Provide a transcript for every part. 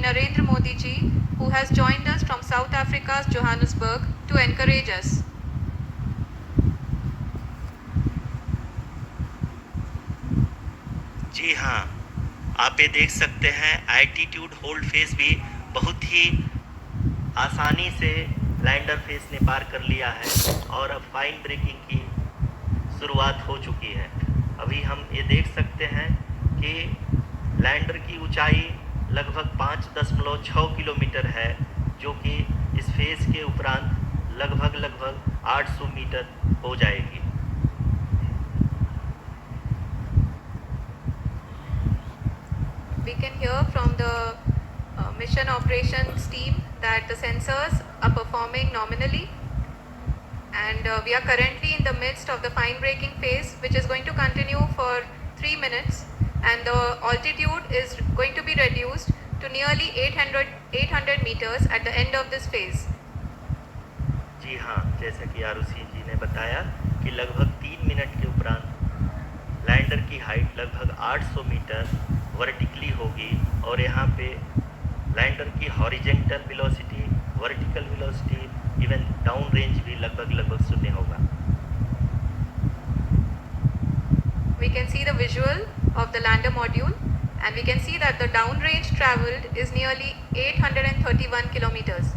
Narendra Modi ji, who has joined us from South Africa's Johannesburg to encourage us. जी हाँ, आप ये देख सकते हैं एल्टीट्यूड होल्ड फेस भी बहुत ही आसानी से लैंडर फेस ने पार कर लिया है और अब फाइन ब्रेकिंग की शुरुआत हो चुकी है। अभी हम ये देख सकते हैं कि लैंडर की ऊंचाई लगभग 5.6 किलोमीटर है, जो कि इस फेस के उपरांत लगभग 800 मीटर हो जाएगी। We can hear from the mission operations team that the sensors are performing nominally, and we are currently in the midst of the fine braking phase, which is going to continue for 3 minutes, and the altitude is going to be reduced to nearly 800 meters at the end of this phase. जी हाँ, जैसा कि आरुषि जी ने बताया कि लगभग 3 minute के उपरांत lander की हाइट लगभग 800 मीटर वर्टिकली होगी और यहाँ पे लैंडर की horizontal velocity, vertical velocity, even down range भी लगभग 0 होगा। We can see the visual of the lander module, and we can see that the down range traveled is nearly 831 kilometers.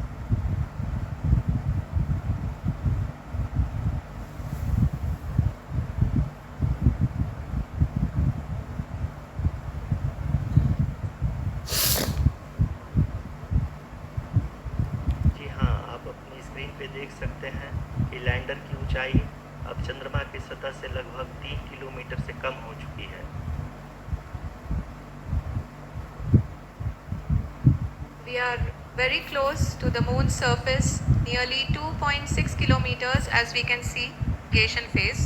देख सकते हैं कि लैंडर की ऊंचाई अब चंद्रमा की सतह से लगभग 3 किलोमीटर से कम हो चुकी है। We are very close to the moon's surface, nearly 2.6 kilometers as we can see negation phase.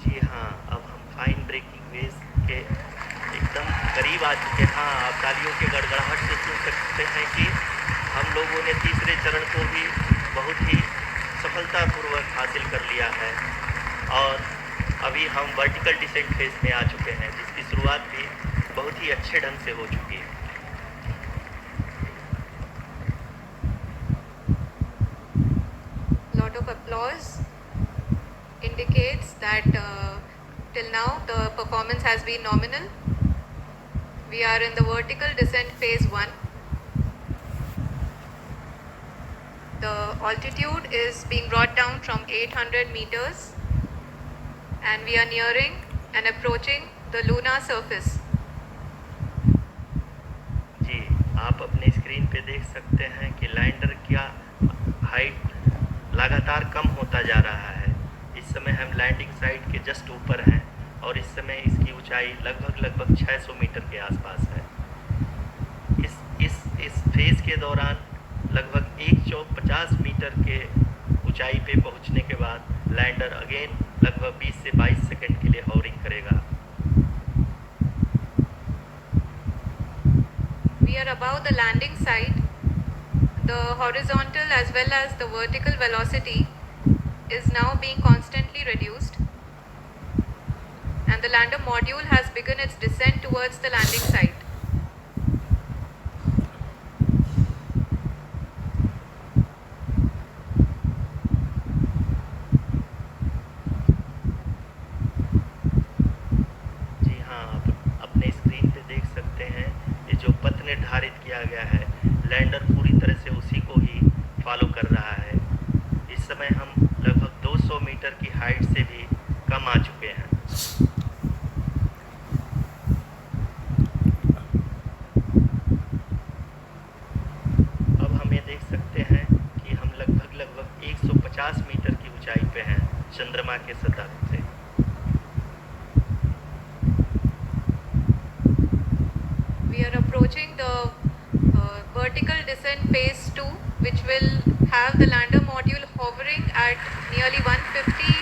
जी हाँ, अब हम फाइन ब्रेकिंग फेज के एकदम करीब आ चुके हैं। हाँ, आप तालियों के गड़गड़ाहट से सुन सकते हैं कि हम लोगों ने तीसरे चरण को भी बहुत ही सफलतापूर्वक हासिल कर लिया है और अभी हम वर्टिकल डिसेंट फेज में आ चुके हैं, जिसकी शुरुआत भी बहुत ही अच्छे ढंग से हो चुकी है। Lot of applause indicates that till now the performance has been nominal. We are in the vertical descent phase 1. The altitude is being brought down from 800 meters and we are nearing and approaching the lunar surface. जी, आप अपने screen पे देख सकते हैं कि lander का height लगातार कम होता जा रहा है। इस समय हम लैंडिंग साइट के जस्ट ऊपर हैं और इस समय इसकी ऊंचाई लगभग 600 मीटर के आसपास है। इस फेज के दौरान लगभग 150 मीटर के ऊंचाई पे पहुंचने के बाद लैंडर अगेन लगभग 20 से 22 सेकंड के लिए हॉवरिंग करेगा। We are above the landing site. The horizontal as well as the vertical velocity is now being constantly reduced, and the lander module has begun its descent towards the landing site. जी हाँ, आप अपने screen पे देख सकते हैं ये जो पथ निर्धारित किया गया है, लैंडर पूरी तरह से उसी को ही फॉलो कर रहा है। इस समय हम लगभग 200 मीटर की हाइट से भी कम आ चुके हैं। अब हम ये देख सकते हैं कि हम लगभग 150 मीटर की ऊंचाई पे हैं चंद्रमा के सतह से। We are approaching the vertical descent phase 2, which will have the lander module hovering at nearly 150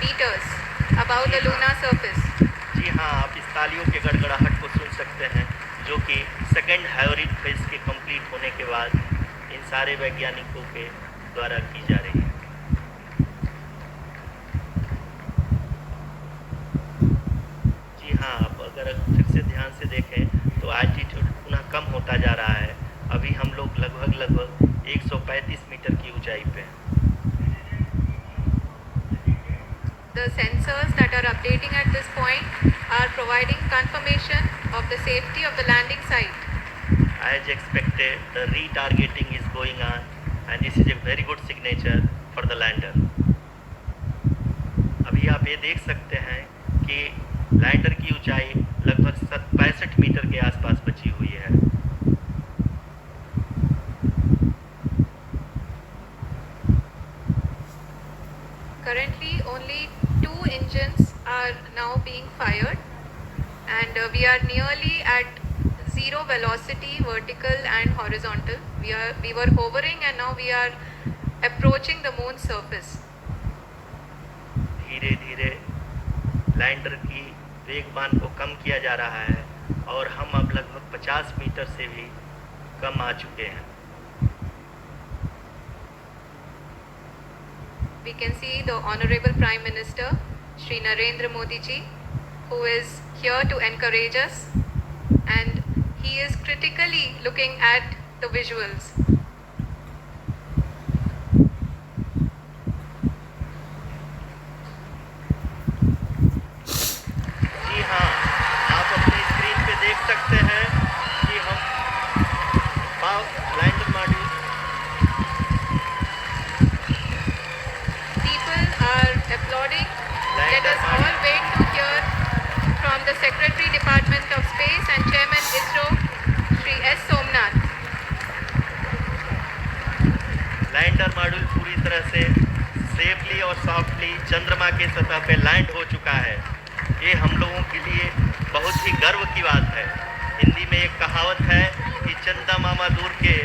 meters above the lunar surface. जी हाँ, आप इस तालियों के गड़गड़ाहट को सुन सकते हैं, जो कि सेकेंड हाइब्रिड फेज के कंप्लीट होने के बाद इन सारे वैज्ञानिकों के द्वारा की जा रही है। जी हाँ, आप अगर फिर से से देखें तो एल्टीट्यूड पुनः कम होता जा रहा है। अभी हम लोग लगभग 135 मीटर की ऊंचाई पे हैं। The sensors that are updating at this point are providing confirmation of the safety of the landing site. As expected, the retargeting is going on and this is a very good signature for the lander. अभी आप ये देख सकते हैं कि lander की ऊंचाई लगभग 65 मीटर के आसपास बची हुई है। Currently, only 2 engines are now being fired, and we are nearly at zero velocity, vertical and horizontal. We were hovering, and now we are approaching the moon's surface. धीरे धीरे लैंडर की वेगमान को कम किया जा रहा है और हम अब लगभग 50 मीटर से भी कम आ चुके हैं। We can see the Honorable Prime Minister, Shri Narendra Modi ji, who is here to encourage us, and he is critically looking at the visuals. जी हाँ, आप अपनी स्क्रीन पे देख सकते हैं कि हम lander module Are applauding. Let us all wait to hear from the Secretary Department of Space and Chairman ISRO, Shri S. Somnath. Lander module पूरी तरह से सेफली और सॉफ्टली चंद्रमा के सतह पे लैंड हो चुका है। ये हम लोगों के लिए बहुत ही गर्व की बात है। हिंदी में एक कहावत है कि चंदा मामा दूर के,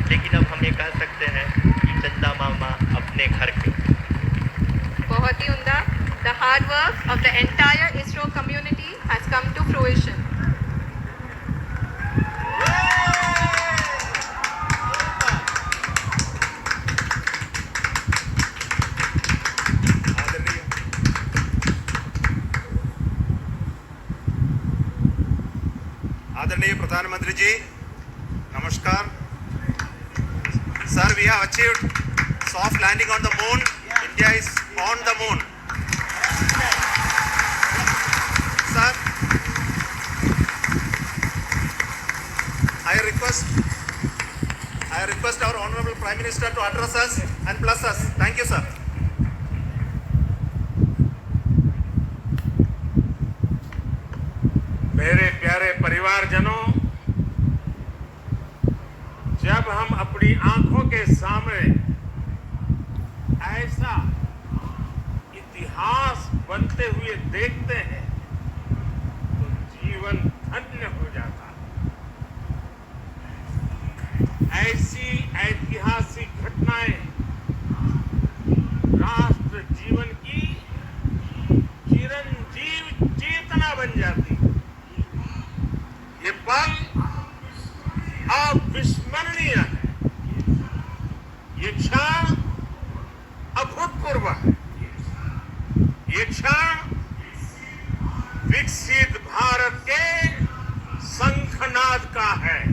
लेकिन अब हम ये कह सकते हैं कि चंदा मामा अपने घर के। बहुत ही उम्दा। The hard work of the entire ISRO community has come to fruition. आदरणीय प्रधानमंत्री जी, नमस्कार। Sir, we have achieved soft landing on the moon. India is on the moon. Sir, I request our Honorable Prime Minister to address us and bless us. Thank you, sir. मेरे प्यारे परिवारजनों, जब हम अपनी आंखों के सामने ऐसा इतिहास बनते हुए देखते हैं तो जीवन धन्य हो जाता है। ऐसी ऐतिहासिक घटनाएं राष्ट्र जीवन की चिरंजीव चेतना बन जाती है। ये पल अविस्मरणीय है। ये क्षण अभूतपूर्व है। ये क्षण विकसित भारत के शंखनाद का है।